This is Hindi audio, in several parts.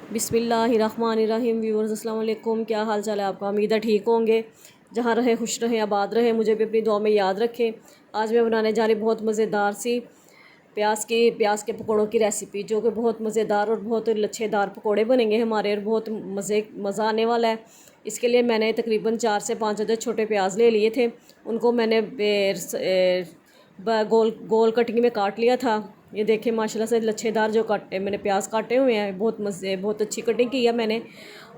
बिस्मिल्लाहिर्रहमानिर्रहीम। व्यूअर्स अस्सलाम वालेकुम, क्या हाल चाल है आपका? उम्मीद है ठीक होंगे। जहाँ रहे खुश रहें, आबाद रहें, मुझे भी अपनी दुआ में याद रखें। आज मैं बनाने जा रही बहुत मज़ेदार सी प्याज के पकौड़ों की रेसिपी, जो कि बहुत मज़ेदार और बहुत लच्छेदार पकौड़े बनेंगे हमारे, और बहुत मज़ा आने वाला है। इसके लिए मैंने तकरीबन 4 से 5 अदद छोटे प्याज ले लिए थे। उनको मैंने गोल गोल कटिंग में काट लिया था। ये देखें माशाल्लाह से लच्छेदार जो काटे मैंने प्याज काटे हुए हैं, बहुत अच्छी कटिंग की है मैंने।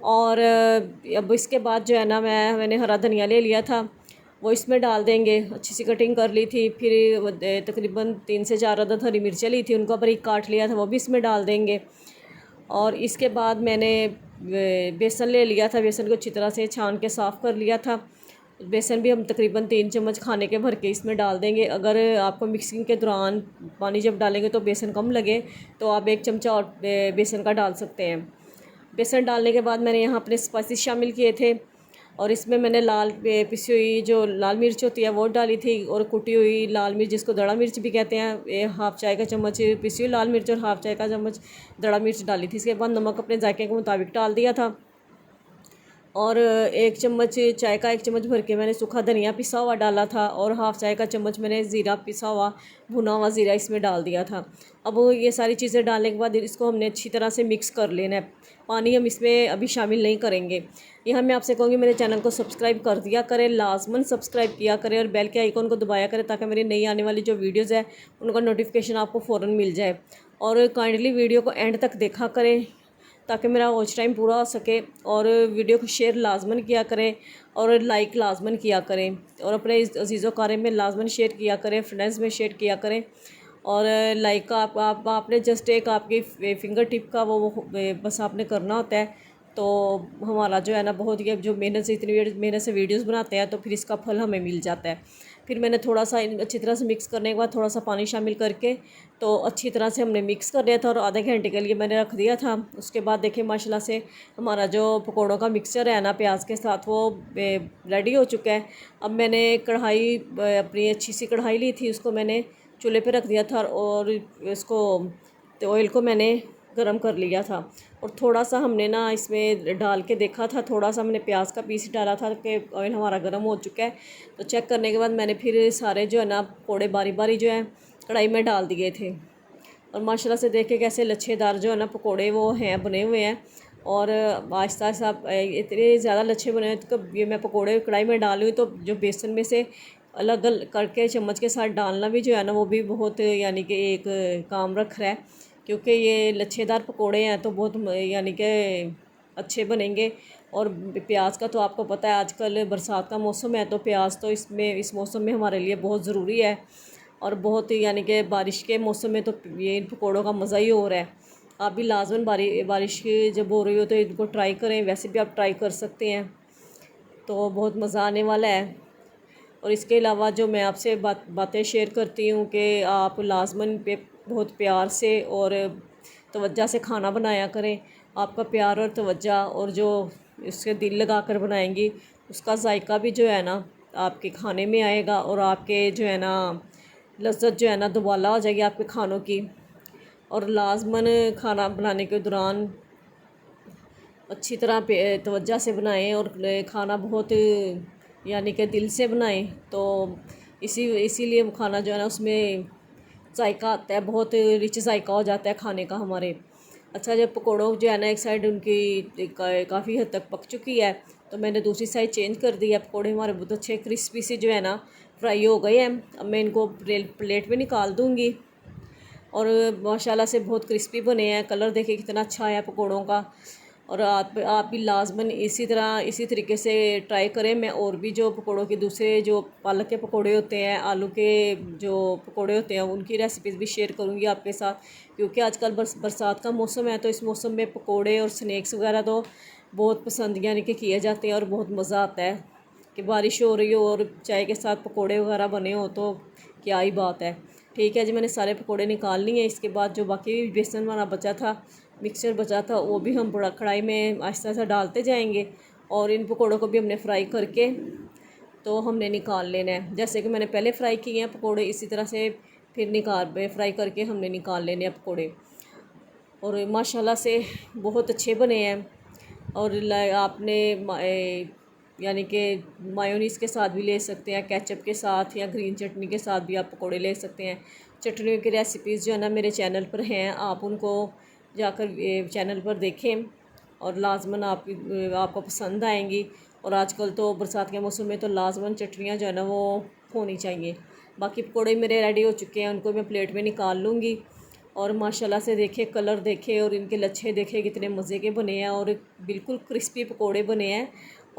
और अब इसके बाद जो है ना, मैंने हरा धनिया ले लिया था, वो इसमें डाल देंगे। अच्छी सी कटिंग कर ली थी। फिर तकरीबन 3 से 4 अदद हरी मिर्चें ली थी, उनको बारीक काट लिया था, वो भी इसमें डाल देंगे। और इसके बाद मैंने बेसन ले लिया था, बेसन को अच्छी तरह से छान के साफ़ कर लिया था। बेसन भी हम तकरीबन 3 चम्मच खाने के भर के इसमें डाल देंगे। अगर आपको मिक्सिंग के दौरान पानी जब डालेंगे तो बेसन कम लगे तो आप 1 चमचा और बेसन का डाल सकते हैं। बेसन डालने के बाद मैंने यहाँ अपने स्पाइसेस शामिल किए थे, और इसमें मैंने लाल पिसी हुई जो लाल मिर्च होती है वो डाली थी, और कुटी हुई लाल मिर्च जिसको दड़ा मिर्च भी कहते हैं, हाफ़ चाय का चम्मच पिसी हुई लाल मिर्च और हाफ़ चाय का चम्मच दड़ा मिर्च डाली थी। इसके बाद नमक अपने जायके के मुताबिक डाल दिया था, और 1 चम्मच चाय का 1 चम्मच भर के मैंने सूखा धनिया पिसा हुआ डाला था, और हाफ़ चाय का चम्मच मैंने ज़ीरा पिसा हुआ भुना हुआ ज़ीरा इसमें डाल दिया था। अब ये सारी चीज़ें डालने के बाद इसको हमने अच्छी तरह से मिक्स कर लेना है। पानी हम इसमें अभी शामिल नहीं करेंगे। यहाँ मैं आपसे कहूँगी मेरे चैनल को सब्सक्राइब कर दिया करें, लाजमन सब्सक्राइब किया करें, और बेल के आइकन को दबाया करें, ताकि मेरी नई आने वाली जो वीडियोज़ है उनका नोटिफिकेशन आपको फ़ौरन मिल जाए। और काइंडली वीडियो को एंड तक देखा करें, ताकि मेरा वॉच टाइम पूरा हो सके। और वीडियो को शेयर लाजमन किया करें, और लाइक लाजमन किया करें, और अपने अजीज़ों कारे में लाजमन शेयर किया करें, फ्रेंड्स में शेयर किया करें। और लाइक का आपने जस्ट एक आपकी फिंगर टिप का वो बस आपने करना होता है। तो हमारा जो है ना, बहुत ही जो मेहनत से इतनी मेहनत से वीडियोस बनाते हैं, तो फिर इसका फल हमें मिल जाता है। फिर मैंने थोड़ा सा अच्छी तरह से मिक्स करने के बाद थोड़ा सा पानी शामिल करके तो अच्छी तरह से हमने मिक्स कर लिया था, और आधे घंटे के लिए मैंने रख दिया था। उसके बाद देखिए माशाल्लाह से हमारा जो पकौड़ों का मिक्सचर है ना प्याज के साथ, वो रेडी हो चुका है। अब मैंने कढ़ाई अपनी अच्छी सी कढ़ाई ली थी, उसको मैंने चूल्हे पे रख दिया था, और इसको ऑयल को मैंने गरम कर लिया था। और थोड़ा सा हमने ना इसमें डाल के देखा था, थोड़ा सा हमने प्याज का पीस डाला था कि ऑयल हमारा गर्म हो चुका है। तो चेक करने के बाद मैंने फिर सारे जो है ना पकौड़े बारी बारी जो है कढ़ाई में डाल दिए थे। और माशाल्लाह से देखे कैसे लच्छेदार जो है ना पकौड़े वो हैं, बने हुए हैं। और आहिस्ता आहिस्ता इतने ज़्यादा लच्छे बने हैं, तो ये मैं पकौड़े कढ़ाई में डाली हुई, तो जो बेसन में से अलग अलग करके चम्मच के साथ डालना भी जो है ना, वो भी बहुत यानी कि एक काम रख रहा है, क्योंकि ये लच्छेदार पकोड़े हैं तो बहुत यानी कि अच्छे बनेंगे। और प्याज का तो आपको पता है, आजकल बरसात का मौसम है, तो प्याज तो इस मौसम में हमारे लिए बहुत ज़रूरी है। और बहुत यानी कि बारिश के मौसम में तो ये इन पकौड़ों का मज़ा ही और है। आप भी लाजमन बारिश की जब हो रही हो तो इनको ट्राई करें, वैसे भी आप ट्राई कर सकते हैं, तो बहुत मज़ा आने वाला है। और इसके अलावा जो मैं आपसे बातें शेयर करती हूँ कि आप लाजमन पे बहुत प्यार से और तवज्जो से खाना बनाया करें। आपका प्यार और तवज्जो और जो इसके दिल लगा कर बनाएंगी, उसका जायका भी जो है ना आपके खाने में आएगा, और आपके जो है ना लज्जत जो है ना दुबाला हो जाएगी आपके खानों की। और लाजमन खाना बनाने के दौरान अच्छी तरह तवज्जो से बनाएं, और खाना बहुत यानी कि दिल से बनाएं, तो इसीलिए वो खाना जो है ना उसमें जायका आता है, बहुत रिच जायका हो जाता है खाने का हमारे। अच्छा, जब पकौड़ों जो है ना एक साइड उनकी काफ़ी हद तक पक चुकी है, तो मैंने दूसरी साइड चेंज कर दी है। पकौड़े हमारे बहुत अच्छे क्रिस्पी से जो है ना फ्राई हो गए हैं। अब मैं इनको प्लेट में निकाल दूँगी, और माशाल्लाह से बहुत क्रिस्पी बने हैं। कलर देखिए कितना अच्छा है पकौड़ों का। और आप भी लाजमन इसी तरीके से ट्राई करें। मैं और भी जो पकौड़ों के दूसरे जो पालक के पकौड़े होते हैं, आलू के जो पकौड़े होते हैं, उनकी रेसिपीज़ भी शेयर करूँगी आपके साथ, क्योंकि आजकल बरसात का मौसम है, तो इस मौसम में पकौड़े और स्नैक्स वगैरह तो बहुत पसंद यानी कि किए जाते हैं, और बहुत मज़ा आता है कि बारिश हो रही हो और चाय के साथ पकौड़े वगैरह बने हो, तो क्या ही बात है। ठीक है जी, मैंने सारे पकौड़े निकाल लिए। इसके बाद जो बाकी बेसन वाला बचा था, मिक्सचर बचा था, वो भी हम बड़ा कढ़ाई में आहिस्ता आहिस्ता डालते जाएंगे, और इन पकौड़ों को भी हमने फ्राई करके तो हमने निकाल लेना है। जैसे कि मैंने पहले फ्राई किए हैं पकौड़े, इसी तरह से फिर फ्राई करके हमने निकाल लेने हैं पकौड़े। और माशाल्लाह से बहुत अच्छे बने हैं। और आपने यानी कि मायोनीज़ के साथ भी ले सकते हैं, केचप के साथ या ग्रीन चटनी के साथ भी आप पकोड़े ले सकते हैं। चटनियों की रेसिपीज़ जो है ना मेरे चैनल पर हैं, आप उनको जाकर चैनल पर देखें और लाजमन आपको पसंद आएंगी। और आजकल तो बरसात के मौसम में तो लाजमन चटनियाँ जो है ना वो होनी चाहिए। बाकी पकोड़े मेरे रेडी हो चुके हैं, उनको मैं प्लेट में निकाल लूँगी। और माशाल्लाह से देखे, कलर देखे और इनके लच्छे देखे कितने मज़े के बने हैं और बिल्कुल क्रिस्पी पकोड़े बने हैं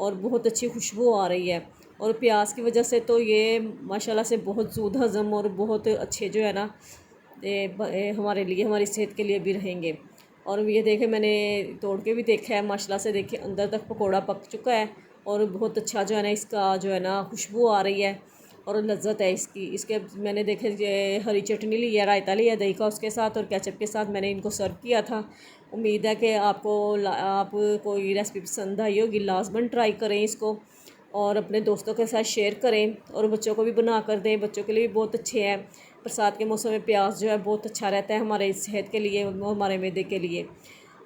और बहुत अच्छी खुशबू आ रही है। और प्याज की वजह से तो ये माशाल्लाह से बहुत ज़ूद हज़म और बहुत अच्छे जो है ना हमारे लिए, हमारी सेहत के लिए भी रहेंगे। और ये देखे, मैंने तोड़ के भी देखा है, माशाल्लाह से देखे अंदर तक पकोड़ा पक चुका है और बहुत अच्छा जो है ना इसका जो है ना खुशबू आ रही है और लज्जत है इसकी। इसके मैंने देखे हरी चटनी ली है, रायता लिया दही का उसके साथ और केचप के साथ मैंने इनको सर्व किया था। उम्मीद है कि आपको ये रेसिपी पसंद आई होगी। लाजमन ट्राई करें इसको और अपने दोस्तों के साथ शेयर करें और बच्चों को भी बना कर दें, बच्चों के लिए भी बहुत अच्छे हैं। बरसात के मौसम में प्याज जो है बहुत अच्छा रहता है हमारे सेहत के लिए, हमारे मैदे के लिए।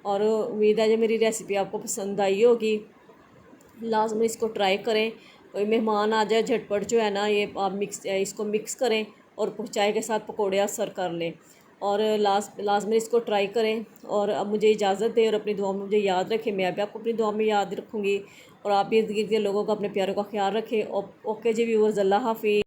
और उम्मीद है जो मेरी रेसिपी आपको पसंद आई होगी। लाजमी इसको ट्राई करें। कोई मेहमान आ जाए झटपट जो है ना, ये आप इसको मिक्स करें और चाय के साथ पकौड़े आप सर्व कर लें। और लाजमी इसको ट्राई करें। और अब मुझे इजाज़त दें और अपनी दुआ में मुझे याद रखें, मैं भी आपको अपनी दुआ में याद रखूँगी। और आप इर्द गिर्द के लोगों को, अपने प्यारों का ख्याल रखें। ओके जी व्यूअर्स, अल्लाह हाफिज़।